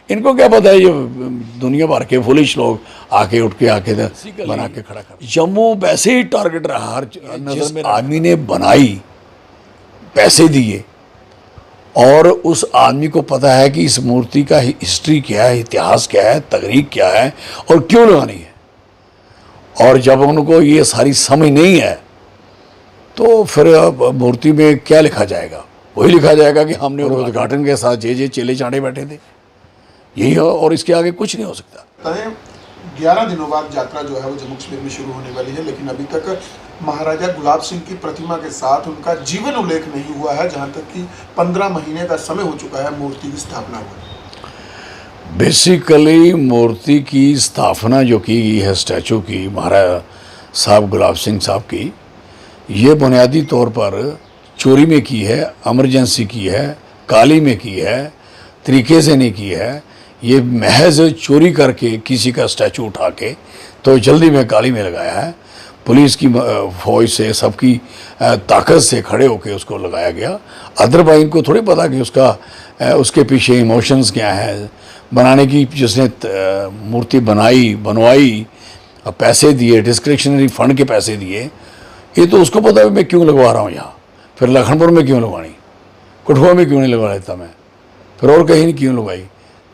इनको क्या पता है, ये दुनिया भर के फुलिश लोग आके उठ के आके बना के खड़ा कर। जम्मू वैसे ही टारगेट रहा हर जिस आदमी ने बनाई, पैसे दिए, और उस आदमी को पता है कि इस मूर्ति का हिस्ट्री क्या है, इतिहास क्या है, तकरीक क्या है और क्यों लगानी है, और जब उनको ये सारी समझ नहीं है तो फिर मूर्ति में क्या लिखा जाएगा? वही लिखा जाएगा कि हमने उद्घाटन के साथ जे चेले चांटे बैठे थे, यही हो, और इसके आगे कुछ नहीं हो सकता। 11 दिनों बाद यात्रा जो है वो जम्मू कश्मीर में शुरू होने वाली है, लेकिन अभी तक महाराजा गुलाब सिंह की प्रतिमा के साथ उनका जीवन उल्लेख नहीं हुआ है, जहां तक कि 15 महीने का समय हो चुका है मूर्ति की स्थापना हुई। बेसिकली मूर्ति की स्थापना जो की गई है स्टैचू की, महाराजा साहब गुलाब सिंह साहब की, ये बुनियादी तौर पर चोरी में की है, एमरजेंसी की है, काली में की है, तरीके से नहीं की है। ये महज चोरी करके किसी का स्टैचू उठा के तो जल्दी में काली में लगाया है। पुलिस की फौज से, सबकी ताकत से खड़े होके उसको लगाया गया। अदरवाइज इनको थोड़ी पता कि उसके पीछे इमोशंस क्या है। बनाने की जिसने मूर्ति बनवाई, पैसे दिए, डिस्क्रिप्शनरी फंड के पैसे दिए, ये तो उसको पता है मैं क्यों लगवा रहा हूँ यहाँ, फिर लखनपुर में क्यों लगवानी, कठुआ में क्यों नहीं लगवा लेता मैं, फिर और कहीं नहीं क्यों लगवाई,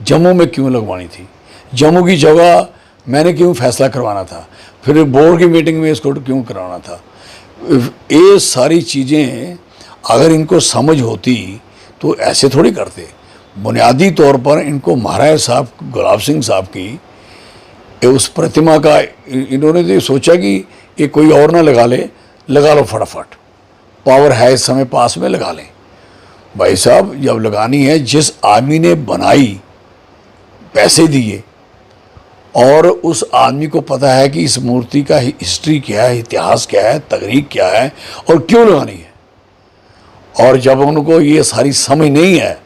जम्मू में क्यों लगवानी थी, जम्मू की जगह मैंने क्यों फैसला करवाना था, फिर बोर्ड की मीटिंग में इसको क्यों करवाना था। ये सारी चीज़ें अगर इनको समझ होती तो ऐसे थोड़ी करते। बुनियादी तौर पर इनको महाराजा साहब गुलाब सिंह साहब की उस प्रतिमा का इन्होंने तो सोचा कि ये कोई और ना लगा लो फटाफट, पावर है इस समय पास में, लगा लें। भाई साहब जब लगानी है, जिस आदमी ने बनाई, पैसे दिए, और उस आदमी को पता है कि इस मूर्ति का हिस्ट्री क्या है, इतिहास क्या है, तकरीक क्या है और क्यों लगानी है, और जब उनको ये सारी समझ नहीं है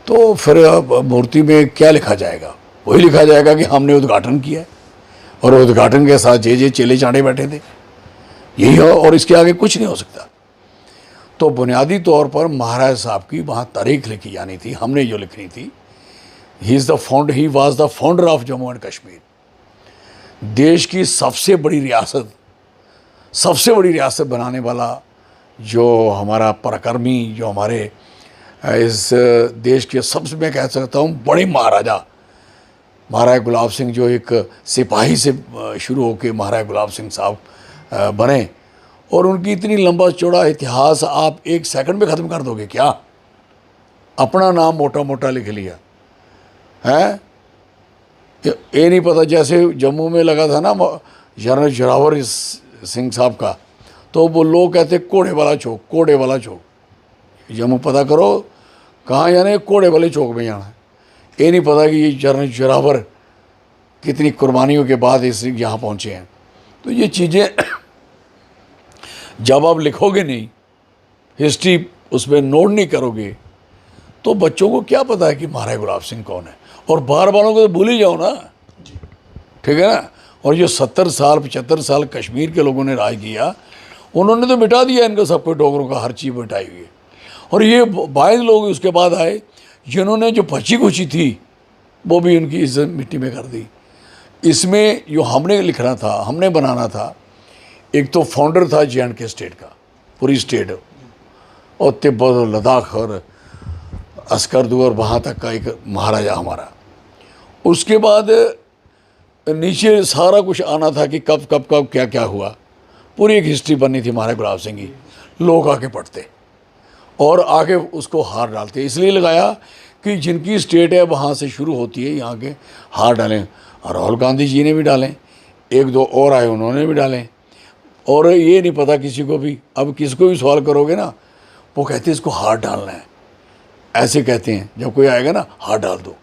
तो फिर मूर्ति में क्या लिखा जाएगा? वही लिखा जाएगा कि हमने उद्घाटन किया है, और उद्घाटन के साथ जे चेले चांटे बैठे थे, यही हो, और इसके आगे कुछ नहीं हो सकता। तो बुनियादी तौर पर महाराज साहब की वहाँ तारीख लिखी जानी थी, हमने जो लिखनी थी। He was the founder of Jammu and Kashmir. देश की सबसे बड़ी रियासत बनाने वाला जो हमारा पराक्रमी, जो हमारे इस देश के सबसे, मैं कह सकता हूँ, बड़े महाराजा गुलाब सिंह, जो एक सिपाही से शुरू होकर महाराजा गुलाब सिंह साहब बने, और उनकी इतनी लंबा चौड़ा इतिहास आप एक सेकंड में ख़त्म कर दोगे क्या? अपना नाम मोटा मोटा लिख लिया है, ये नहीं पता। जैसे जम्मू में लगा था ना जनरल जोरावर सिंह साहब का, तो वो लोग कहते कोड़े वाला चौक। जम्मू पता करो कहाँ जाना है, कोड़े वाले चौक में जाना है। ये नहीं पता कि ये जनरल जोरावर कितनी कुर्बानियों के बाद इस यहाँ पहुँचे हैं। तो ये चीज़ें जब आप लिखोगे नहीं, हिस्ट्री उसमें नोट नहीं करोगे, तो बच्चों को क्या पता है कि महाराजा गुलाब सिंह कौन है। और बाहर वालों को तो भूल ही जाओ ना, ठीक है ना। और जो 70 साल 75 साल कश्मीर के लोगों ने राज किया, उन्होंने तो मिटा दिया इनको सबको, डोगरों का हर चीज़ मिटाई हुई है। और ये बायद लोग उसके बाद आए जिन्होंने जो बची कुची थी वो भी उनकी इज्जत मिट्टी में कर दी। इसमें जो हमने लिखना था, हमने बनाना था, एक तो फाउंडर था जे स्टेट का, पूरी स्टेट, और तिब्बत और लद्दाख और अस्करदू और वहाँ तक का एक महाराजा हमारा। उसके बाद नीचे सारा कुछ आना था कि कब क्या क्या हुआ, पूरी एक हिस्ट्री बननी थी महाराजा गुलाब सिंह की। लोग आके पढ़ते और आगे उसको हार डालते। इसलिए लगाया कि जिनकी स्टेट है वहाँ से शुरू होती है, यहाँ के हार डालें। राहुल गांधी जी ने भी डालें, एक दो और आए उन्होंने भी डालें। और ये नहीं पता किसी को भी, अब किसको भी सवाल करोगे ना, वो कहते हैं इसको हार डालना है, ऐसे कहते हैं। जब कोई आएगा ना, हार डाल दो।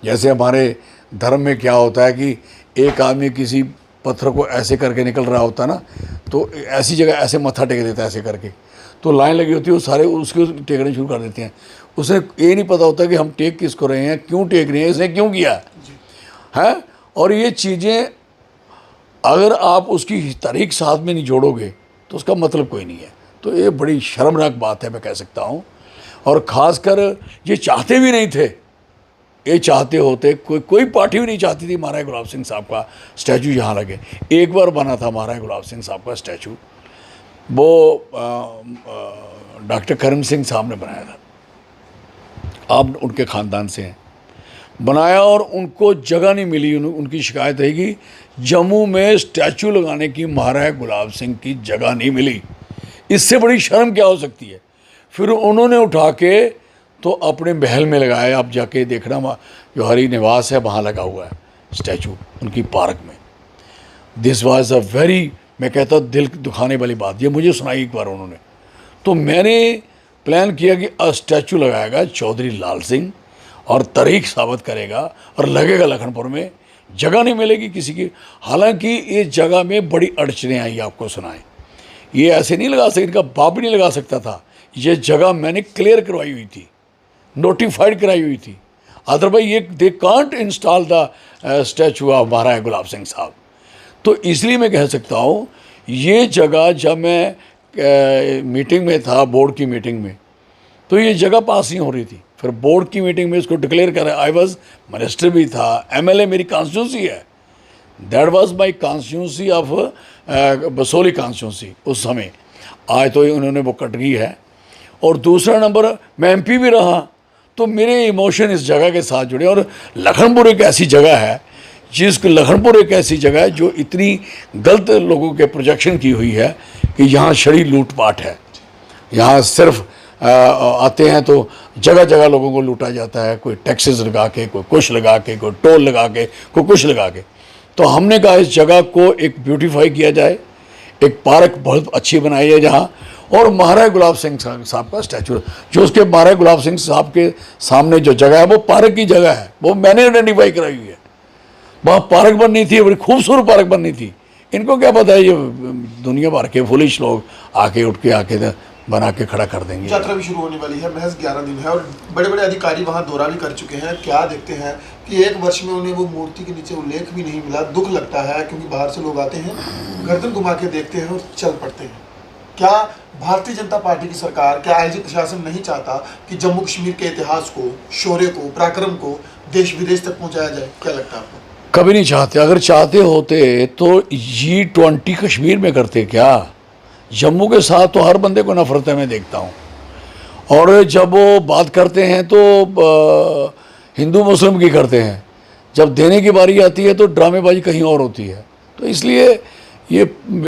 जैसे हमारे धर्म में क्या होता है कि एक आदमी किसी पत्थर को ऐसे करके निकल रहा होता है ना, तो ऐसी जगह ऐसे मत्था टेक देता है ऐसे करके, तो लाइन लगी होती है, वो सारे उसको टेकने शुरू कर देते हैं। उसे ये नहीं पता होता कि हम टेक किसको रहे हैं, क्यों टेक रहे हैं, इसने क्यों किया है। और ये चीज़ें अगर आप उसकी तारीख साथ में नहीं जोड़ोगे तो उसका मतलब कोई नहीं है। तो ये बड़ी शर्मनाक बात है, मैं कह सकता हूँ। और ख़ासकर ये चाहते भी नहीं थे, ये चाहते होते, कोई पार्टी भी नहीं चाहती थी महाराज गुलाब सिंह साहब का स्टैचू यहाँ लगे। एक बार बना था महाराज गुलाब सिंह साहब का स्टैचू, वो डॉक्टर करम सिंह साहब ने बनाया था, आप उनके ख़ानदान से हैं, बनाया और उनको जगह नहीं मिली। उनकी शिकायत है कि जम्मू में स्टैचू लगाने की महाराज गुलाब सिंह की जगह नहीं मिली। इससे बड़ी शर्म क्या हो सकती है। फिर उन्होंने उठा के तो अपने महल में लगाया, आप जाके देखना जो हरी निवास है वहाँ लगा हुआ है स्टैचू उनकी पार्क में। दिस वाज अ वेरी, मैं कहता दिल दुखाने वाली बात, ये मुझे सुनाई एक बार उन्होंने। तो मैंने प्लान किया कि स्टैचू लगाएगा चौधरी लाल सिंह और तारीख साबित करेगा और लगेगा लखनपुर में, जगह नहीं मिलेगी किसी की। हालांकि ये जगह में बड़ी अड़चनें आई, आपको सुनाएं। ये ऐसे नहीं लगा सकता, इनका बाप भी नहीं लगा सकता था। ये जगह मैंने क्लियर करवाई हुई थी, नोटिफाइड कराई हुई थी, अदरवाइज ये they can't install the statue of Maharaj Gulab Singh Sahab. तो इसलिए मैं कह सकता हूँ ये जगह, जब मैं मीटिंग में था, बोर्ड की मीटिंग में, तो ये जगह पास नहीं हो रही थी। फिर बोर्ड की मीटिंग में इसको डिक्लेयर करा, आई वॉज मिनिस्टर भी था, एमएलए मेरी कॉन्स्टिट्यूंसी है, that was my constituency of Basoli constituency उस समय। आज तो उन्होंने वो कट गई है। और दूसरा नंबर, मैं एमपी भी रहा, तो मेरे इमोशन इस जगह के साथ जुड़े। और लखनपुर एक ऐसी जगह है लखनपुर एक ऐसी जगह है जो इतनी गलत लोगों के प्रोजेक्शन की हुई है कि यहाँ शरी लूटपाट है। यहाँ सिर्फ आते हैं तो जगह जगह लोगों को लूटा जाता है, कोई टैक्सेस लगा के, कोई कुछ लगा के, कोई टोल लगा के, कोई कुछ लगा के। तो हमने कहा इस जगह को एक ब्यूटीफाई किया जाए, एक पार्क बहुत अच्छी बनाई है जहाँ, और महाराज गुलाब सिंह साहब का स्टैचू, जो उसके महाराज गुलाब सिंह साहब के सामने जो जगह है वो पार्क की जगह है, वो मैंने आइडेंटिफाई कराई हुई है। वहाँ पार्क बननी थी, बड़ी खूबसूरत पार्क बननी थी। इनको क्या पता है, ये दुनिया भर के फुलिश लोग आके उठ के आके बना के खड़ा कर देंगे। यात्रा भी शुरू होने वाली है, महज 11 दिन है और बड़े बड़े अधिकारी वहाँ दौरा भी कर चुके हैं। क्या देखते हैं कि एक वर्ष में उन्हें वो मूर्ति के नीचे उल्लेख भी नहीं मिला। दुख लगता है क्योंकि बाहर से लोग आते हैं, गर्दन घुमा के देखते हैं और चल पड़ते हैं। क्या भारतीय जनता पार्टी की सरकार, क्या आईजी प्रशासन नहीं चाहता कि जम्मू कश्मीर के इतिहास को, शौर्य को, पराक्रम को देश विदेश तक पहुँचाया जाए? क्या लगता है आपको? कभी नहीं चाहते। अगर चाहते होते तो G20 कश्मीर में करते क्या? जम्मू के साथ तो हर बंदे को नफरत है, मैं देखता हूँ। और जब वो बात करते हैं तो हिंदू मुस्लिम की करते हैं, जब देने की बारी आती है तो ड्रामेबाजी कहीं और होती है। तो इसलिए ये